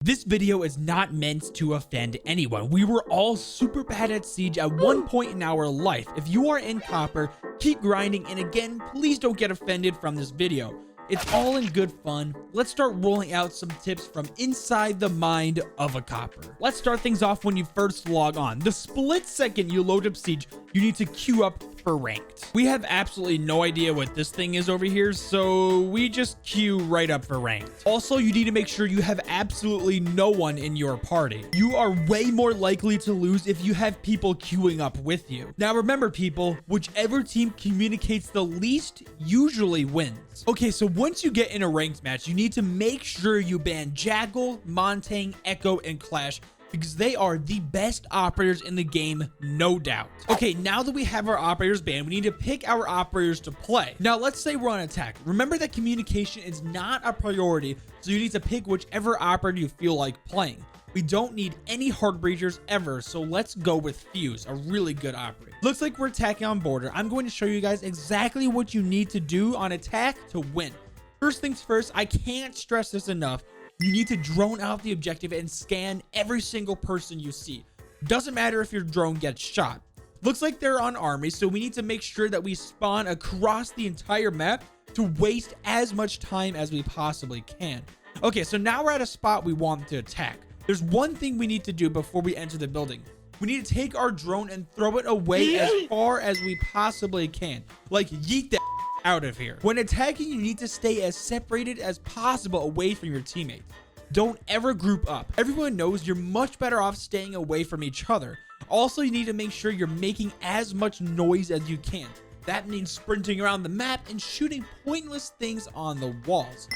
This video is not meant to offend anyone. We were all super bad at Siege at one point in our life. If you are in Copper, keep grinding, and again, please don't get offended from this video. It's all in good fun. Let's start rolling out some tips from inside the mind of a Copper. Let's start things off when you first log on. The split second you load up Siege, you need to queue up for ranked. We have absolutely no idea what this thing is over here, so we just queue right up for ranked. Also, you need to make sure you have absolutely no one in your party. You are way more likely to lose if you have people queuing up with you. Now remember people, whichever team communicates the least usually wins. Okay, so once you get in a ranked match, you need to make sure you ban Jackal, Montang, Echo, and Clash, because they are the best operators in the game, no doubt. Okay, now that we have our operators banned, we need to pick our operators to play. Now, let's say we're on attack. Remember that communication is not a priority, so you need to pick whichever operator you feel like playing. We don't need any hard breachers ever, so let's go with Fuse, a really good operator. Looks like we're attacking on border. I'm going to show you guys exactly what you need to do on attack to win. First things first, I can't stress this enough. You need to drone out the objective and scan every single person you see. Doesn't matter if your drone gets shot. Looks like they're on army, so we need to make sure that we spawn across the entire map to waste as much time as we possibly can. Okay, so now we're at a spot we want to attack. There's one thing we need to do before we enter the building. We need to take our drone and throw it away as far as we possibly can. Like, yeet that out of here. When attacking, you need to stay as separated as possible away from your teammates. Don't ever group up. Everyone knows you're much better off staying away from each other. Also, you need to make sure you're making as much noise as you can. That means sprinting around the map and shooting pointless things on the walls.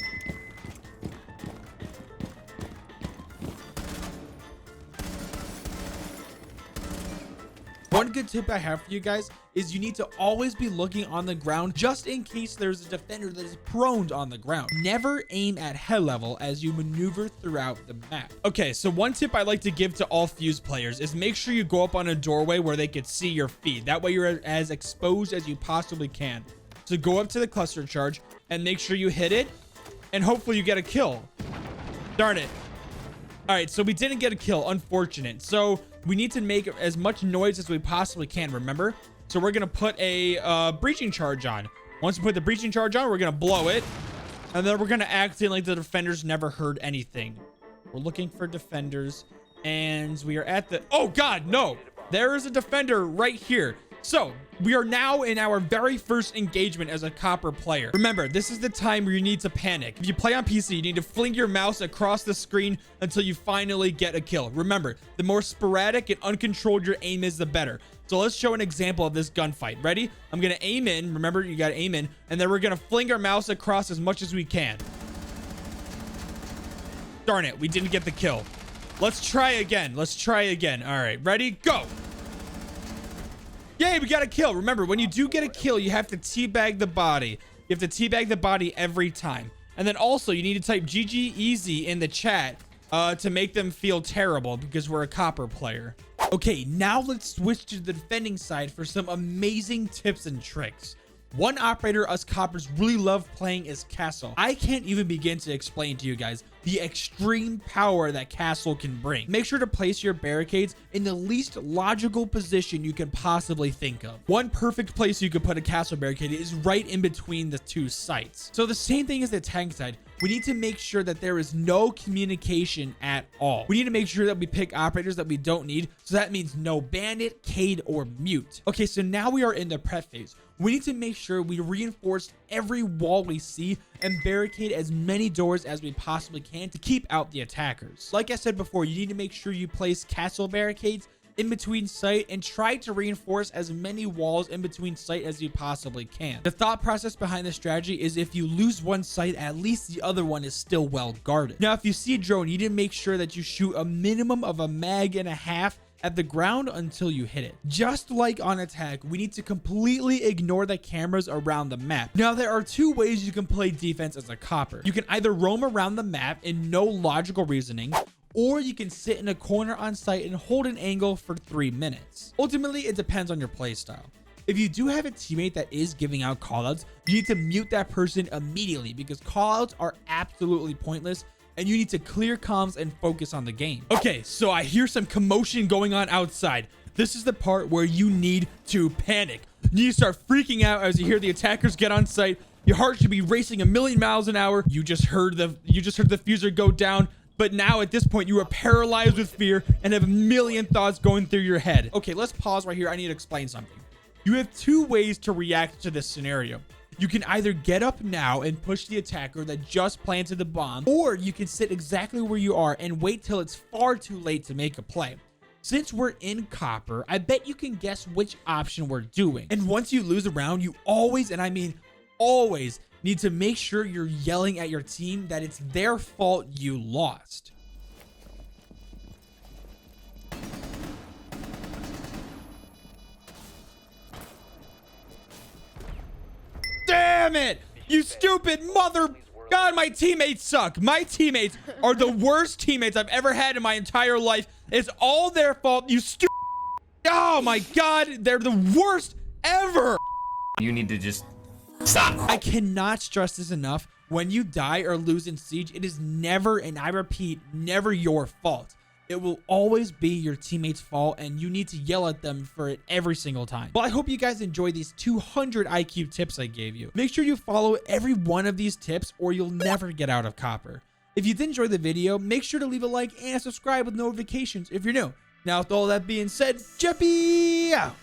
One good tip I have for you guys is you need to always be looking on the ground just in case there's a defender that is prone on the ground. Never aim at head level as you maneuver throughout the map. Okay, so one tip I like to give to all Fuse players is make sure you go up on a doorway where they could see your feed. That way you're as exposed as you possibly can. So go up to the cluster charge and make sure you hit it and hopefully you get a kill. Darn it. All right, so we didn't get a kill, unfortunate. So we need to make as much noise as we possibly can, remember? So we're gonna put a breaching charge on. Once we put the breaching charge on, we're gonna blow it. And then we're gonna act in like the defenders never heard anything. We're looking for defenders. And we are at the, oh God, no. There is a defender right here. So we are now in our very first engagement as a Copper player. Remember, this is the time where you need to panic. If you play on PC, you need to fling your mouse across the screen until you finally get a kill. Remember, the more sporadic and uncontrolled your aim is, the better. So let's show an example of this gunfight. Ready? I'm gonna aim in. Remember, you gotta aim in. And then we're gonna fling our mouse across as much as we can. Darn it, we didn't get the kill. Let's try again. Let's try again. All right, ready? Go. Yay, we got a kill. Remember, when you do get a kill, you have to teabag the body. You have to teabag the body every time. And then also, you need to type GG easy in the chat to make them feel terrible because we're a Copper player. Okay, now let's switch to the defending side for some amazing tips and tricks. One operator us Coppers really love playing is Castle. I can't even begin to explain to you guys the extreme power that Castle can bring. Make sure to place your barricades in the least logical position you can possibly think of. One perfect place you could put a Castle barricade is right in between the two sites. So the same thing as the tank side. We need to make sure that there is no communication at all. We need to make sure that we pick operators that we don't need. So that means no bandit, Cade, or mute. Okay, so now we are in the prep phase. We need to make sure we reinforce every wall we see and barricade as many doors as we possibly can to keep out the attackers. Like I said before, you need to make sure you place castle barricades in between site and try to reinforce as many walls in between site as you possibly can. The thought process behind this strategy is if you lose one site, at least the other one is still well guarded. Now, if you see a drone, you need to make sure that you shoot a minimum of a mag and a half at the ground until you hit it. Just like on attack, we need to completely ignore the cameras around the map. Now, there are two ways you can play defense as a Copper. You can either roam around the map in no logical reasoning, or you can sit in a corner on site and hold an angle for 3 minutes. Ultimately, it depends on your playstyle. If you do have a teammate that is giving out callouts, you need to mute that person immediately because callouts are absolutely pointless and you need to clear comms and focus on the game. Okay, so I hear some commotion going on outside. This is the part where you need to panic. You need to start freaking out as you hear the attackers get on site. Your heart should be racing a million miles an hour. You just heard the fuser go down. But now at this point, you are paralyzed with fear and have a million thoughts going through your head. Okay, let's pause right here. I need to explain something. You have two ways to react to this scenario. You can either get up now and push the attacker that just planted the bomb, or you can sit exactly where you are and wait till it's far too late to make a play. Since we're in copper, I bet you can guess which option we're doing. And once you lose a round, you always, and I mean always, need to make sure you're yelling at your team that it's their fault you lost. Damn it! You stupid mother... God, my teammates suck. My teammates are the worst teammates I've ever had in my entire life. It's all their fault, you stupid... Oh my God, they're the worst ever! You need to just... stop. I cannot stress this enough. When you die or lose in Siege, it is never, and I repeat, never your fault. It will always be your teammates' fault, and you need to yell at them for it every single time. Well, I hope you guys enjoyed these 200 IQ tips I gave you. Make sure you follow every one of these tips or you'll never get out of copper. If you did enjoy the video, make sure to leave a like and subscribe with notifications if you're new. Now, with all that being said, Jeppy out!